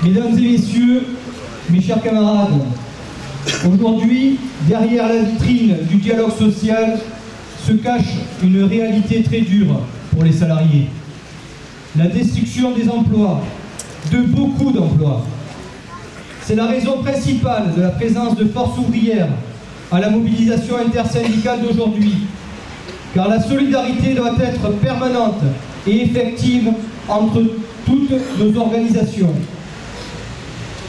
Mesdames et messieurs, mes chers camarades, aujourd'hui, derrière la vitrine du dialogue social, se cache une réalité très dure pour les salariés. La destruction des emplois, de beaucoup d'emplois. C'est la raison principale de la présence de Force ouvrière à la mobilisation intersyndicale d'aujourd'hui, car la solidarité doit être permanente et effective entre toutes nos organisations.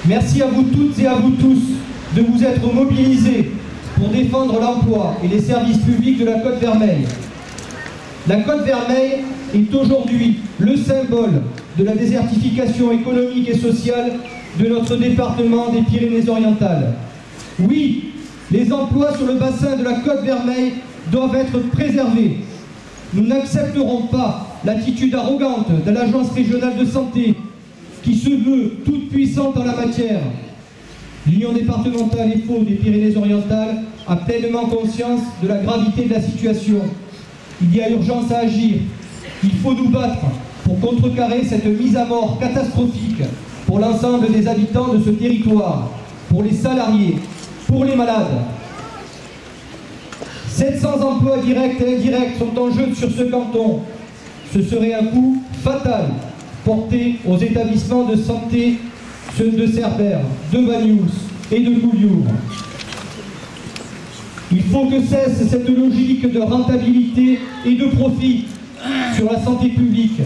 Merci à vous toutes et à vous tous de vous être mobilisés pour défendre l'emploi et les services publics de la Côte Vermeille. La Côte Vermeille est aujourd'hui le symbole de la désertification économique et sociale de notre département des Pyrénées-Orientales. Oui, les emplois sur le bassin de la Côte Vermeille doivent être préservés. Nous n'accepterons pas l'attitude arrogante de l'Agence régionale de santé qui se veut toute puissante en la matière. L'Union départementale EFO des Pyrénées-Orientales a pleinement conscience de la gravité de la situation. Il y a urgence à agir. Il faut nous battre pour contrecarrer cette mise à mort catastrophique pour l'ensemble des habitants de ce territoire, pour les salariés, pour les malades. 700 emplois directs et indirects sont en jeu sur ce canton. Ce serait un coup fatal porté aux établissements de santé, ceux de Cerbère, de Banyuls et de Collioure. Il faut que cesse cette logique de rentabilité et de profit sur la santé publique.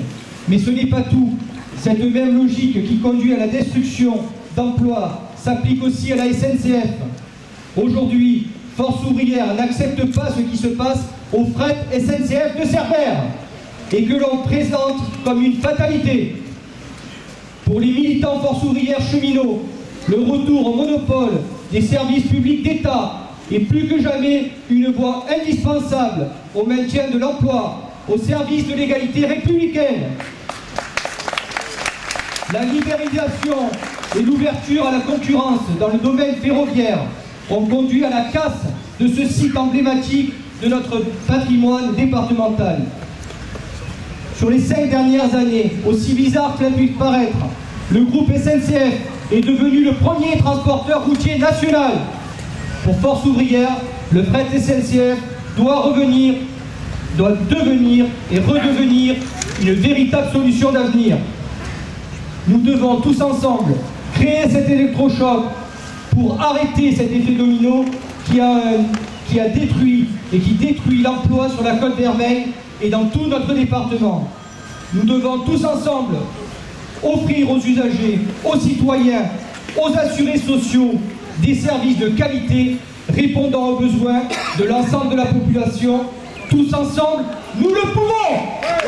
Mais ce n'est pas tout. Cette même logique qui conduit à la destruction d'emplois s'applique aussi à la SNCF. Aujourd'hui, Force ouvrière n'accepte pas ce qui se passe au fret SNCF de Cerbère et que l'on présente comme une fatalité. Pour les militants Force ouvrière cheminots, le retour au monopole des services publics d'État est plus que jamais une voie indispensable au maintien de l'emploi, au service de l'égalité républicaine. La libéralisation et l'ouverture à la concurrence dans le domaine ferroviaire ont conduit à la casse de ce site emblématique de notre patrimoine départemental. Sur les 5 dernières années, aussi bizarre que cela puisse paraître, le groupe SNCF est devenu le premier transporteur routier national. Pour Force ouvrière, le fret SNCF doit devenir et redevenir une véritable solution d'avenir. Nous devons tous ensemble créer cet électrochoc pour arrêter cet effet domino qui a détruit et qui détruit l'emploi sur la Côte Vermeille et dans tout notre département. Nous devons tous ensemble offrir aux usagers, aux citoyens, aux assurés sociaux des services de qualité répondant aux besoins de l'ensemble de la population. Tous ensemble, nous le pouvons!